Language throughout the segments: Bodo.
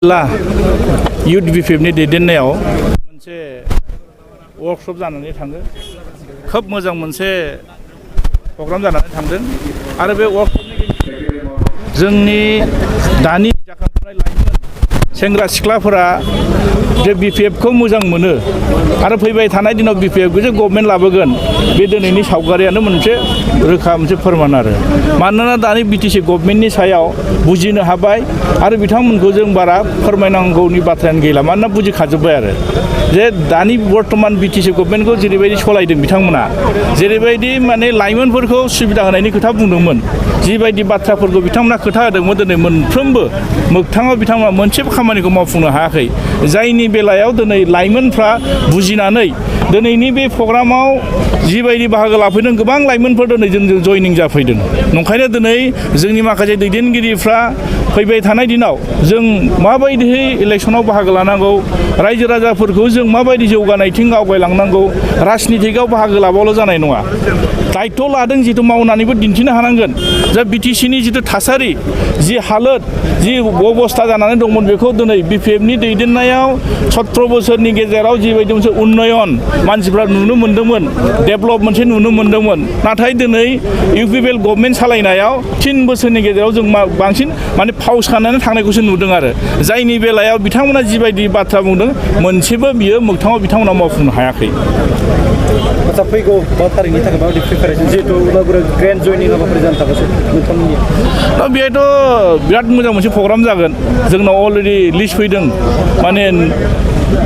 ला युथ बिपिएफनि दैदेननायाव मोनसे वर्कशप जानानै थाङो खोब मोजां मोनसे प्रग्राम जानानै थांदों आरो बे वर्कशपनि गेजेरजों जोंनि दानि जाखांफुनाय लाइमोन सेंग्रा सिख्लाफोरा जे बिपिएफखौ मोजां मोनो आरो फैबाय थानाय दिनाव बिपिएफखौ जे गभर्नमेन्ट लाबोगोन बे दिनैनि सावगारियानो मोनसे रोखा मोनसे फोरमान आरो मानोना दानि बिटिसि गभर्नमेन्टनि सायाव बुजिनो हाबाय आरो बिथांमोनखौ जों बारा फोरमायनांगौनि बाथ्रायानो गैला मानोना बुजिखाजोब्बाय आरो जे दानि बर्तमान बिटिसि गभर्नमेन्टखौ जेरैबायदि सालायदों बिथांमोना जेरैबायदि माने लाइमोनफोरखौ सुबिदा होनायनि खोथा बुंदोंमोन जिबायदि बाथ्राफोरखौ बिथांमोना खोथा होदोंमोन दिनै मोनफ्रोमबो मोगथाङाव बिथांमोना मोनसेबो खामानिखौ मावफुंनो हायाखै जायनि बेलायाव दिनै लाइमोनफ्रा बुजिनानै दिनैनि बे प्रग्रामाव जिबायदि बाहागो लाफैदों गोबां लाइमोनफोर दिनै जोंजों जयनिं जाफैदों नंखायनो दिनै जोंनि माखासे दैदेनगिरिफ्रा फैबाय थानाय दिनाव जों माबायदिहै इलेक्सनाव बाहागो लानांगौ रायजो राजाफोरखौ जों माबायदि जौगानायथिं आवगायलांनांगौ राजनितिकआव बाहागो लाबाल' जानाय नङा दायथ' लादों जिथु मावनानैबो दिन्थिनो हानांगोन जा बिटिसिनि जिथु थासारि जि हालोद जि अबस्था जानानै दंमोन बेखौ दिनै बिपिएफनि दैदेननायाव 17 बोसोरनि गेजेराव जिबायदि मोनसे उन्नयन मानसिफ्रा नुनो मोन्दोंमोन डेभेलप मोनसे नुनो मोन्दोंमोन नाथाय दिनै इउपिपिएल गभर्नमेन्ट सालायनायाव 3 बोसोरनि गेजेराव जों बांसिन माने फावस खालामनानै थांनायखौसो नुदों आरो जायनि बेलायाव बिथांमोना जिबायदि बाथ्रा बुंदों मोनसेबो बियो मोगथाङाव बिथांमोना मावफुंनो हायाखै आच्चा फैगौ 5 तारिखनि थाखाय माबायदि प्रिपेरेसन जिहेतु उदालगुरि ग्रेन्ड जयनिं हाबाफारि जानो थाखायसो नोंथांमोननि दा बेहायथ' बिराद मोजां मोनसे प्रग्राम जागोन जोंनाव अलरेडि लिस्ट फैदों माने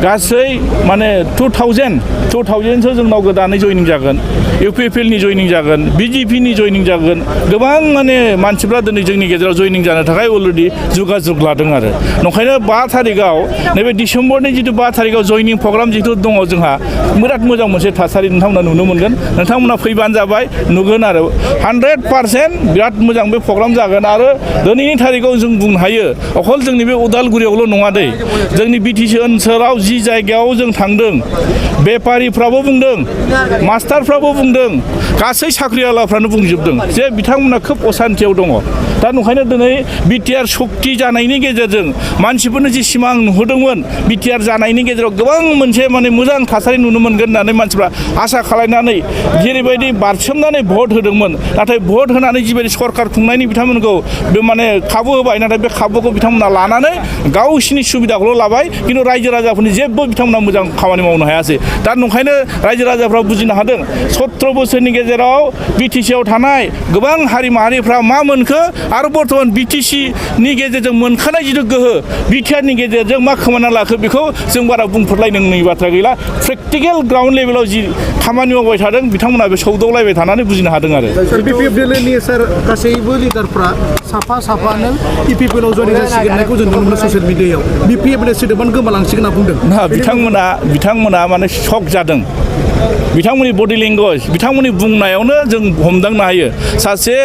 गासै माने 2000सो जोंनाव गोदानै जयनिं जागोन इउपिपिएलनि जयनिं जागोन बिजेपिनि जयनिं जागोन गोबां माने मानसिफ्रा दिनै जोंनि गेजेराव जयनिं जानो थाखाय अलरेडि जुगाजुग लादों आरो नंखायनो 5 तारिखआव नैबे डिसेम्बरनि जिथु 5 तारिखआव जयनिं प्रग्राम जिथु दङ जोंहा बिराद मोजां मोनसे थासारि नोंथांमोना नुनो मोनगोन नोंथांमोना फैबानो जाबाय नुगोन आरो 100% बिराद मोजां बे प्रग्राम जागोन आरो दिनैनि तारिखआव जों बुंनो हायो अखल जोंनि बे उदालगुरियावल' नङा दै जोंनि बिटिसि ओनसोलाव जि जायगायाव जों थांदों बेपारिफ्राबो बुंदों मास्टारफ्राबो बुंदों गासै साख्रिआवलाफ्रानो बुंजोबदों जे बिथांमोना खोब असान्थियाव दङ दा नंखायनो दिनै बिटिआर सक्ति जानायनि गेजेरजों मानसिफोरनो जि सिमां नुहोदोंमोन बिटिआर जानायनि गेजेराव गोबां मोनसे माने मोजां थासारि नुनो मोनगोन होननानै मानसिफ्रा आसा खालामनानै जेरैबायदि बारसोमनानै भट होदोंमोन नाथाय भट होनानै जिबायदि सरकार खुंनायनि बिथांमोनखौ बे माने खाबु होबाय नाथाय बे खाबुखौ बिथांमोना लानानै गावसिनि सुबिदाखौल' लाबाय खिन्थु रायजो राजाफोरनि जेबो बिथांमोना मोजां खामानि मावनो हायासै दा नंखायनो रायजो राजाफ्रा बुजिनो हादों 17 बोसोरनि गेजेराव बिटिसिआव थानाय गोबां हारि माहारिफ्रा मा मोनखो आरो बर्तमान बिटिसिनि गेजेरजों मोनखानाय जिथु गोहो बिटिआरनि गेजेरजों मा खोमाना लाखो बेखौ जों बारा बुंफोरलायनांगौनि बाथ्रा गैला प्रेक्टिकेल ग्राउन्ड लेभेलाव जि खामानि मावबाय थादों बिथांमोना बे सौदावलायबाय थानानै बुजिनो हादों आरो बिपिएफ दोलोनि सार गासैबो लिडारफ्रा साफानो इपिपिएलआव जयनिं जासिगोननायखौ जों नुनो मोनो ससियेल मिडियायाव बिपिएफनि सोदोबानो गोमालांसिगोन होनना बुंदों ना बिथांमोना माने शक जादों बिथांमोननि बडि लेंगुवेज बिथांमोननि बुंनायावनो जों हमदांनो हायो सासे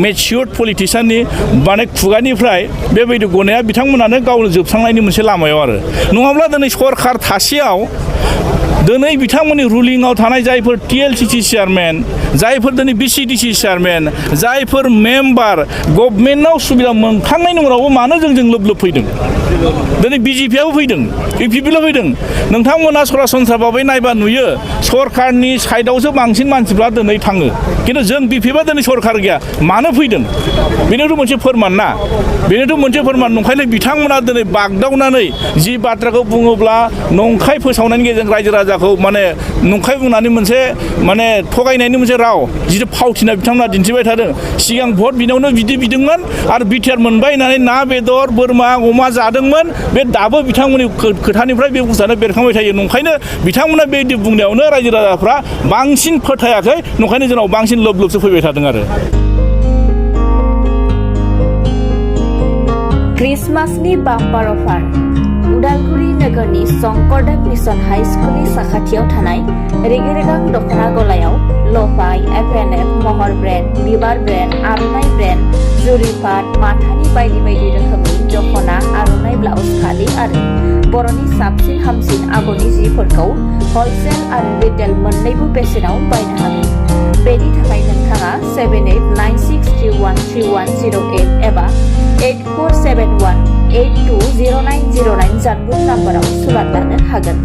मेचियर्ड पलिटिशियाननि माने खुगानिफ्राय बेबायदि गनाया बिथांमोनानो गावनो जोबस्रांनायनि मोनसे लामायाव आरो नङाब्ला दिनै सरकार थासेयाव दिनै बिथांमोननि रुलिंआव थानाय जायफोर टिएलसिसि चेयारमेन जायफोर दिनै बिसिडिसि चेयारमेन जायफोर मेम्बार गभर्नमेन्टआव सुबिदा मोनखांनायनि उनावबो मानो जोंजों लोब लोब फैदों दिनै बिजेपिआबो फैदों इउपिपिएलआव फैदों नोंथांमोना सरासनस्रा भाबै नायबा नुयो सरकारनि साइडआवसो बांसिन मानसिफ्रा दिनै थाङो खिन्थु जों बिपिएफआ दिनै सरकार गैया मानो फैदों बेनोथ' मोनसे फोरमान ना बेनोथ' मोनसे फोरमान नंखायनो बिथांमोना दिनै बागदावनानै जि बाथ्राखौ बुङोब्ला नंखाय फोसावनायनि गेजेरजों रायजो राजाखौ माने नंखाय बुंनानै मोनसे माने थगायनायनि मोनसे राव जिथु फावथिना बिथांमोना दिन्थिबाय थादों सिगां भट बिनायावनो बिदि बिदोंमोन आरो बिटिआर मोनबाय होननानै ना बेदर बोरमा अमा जादोंमोन बे दाबो बिथांमोननि खोथानिफ्राय बे बुस्थुआनो बेरखांबाय थायो नंखायनो बिथांमोना बेबायदि बुंनायावनो रायजो राजाफ्रा बांसिन फोथायाखै नंखायनो जोंनाव बांसिन लोब लोबसो फैबाय थादों आरो क्रिसमासनि बाम्पार अफार उदालगुरि नोगोरनि शंकरदेव मिशन हाई स्कुलनि साखाथियाव थानाय रेगे रेगां दख'ना गलायाव लफाय एफएनएफ महर ब्रेन्ड बिबार ब्रेन्ड आर'नाइ ब्रेन्ड जुरिपाट माथानि बायदि बायदि रोखोमनि दख'ना आर'नाइ ब्लाउस फालि आरो बर'नि साबसिन हामसिन आगरनि जिफोरखौ हलसेल आरो रिटेल मोन्नैबो बेसेनाव बायनो हागोन बेनि थाखाय नोंथाङा 7896313108 एबा 8471820909 जानबुं नाम्बाराव सुलाद लानो हागोन।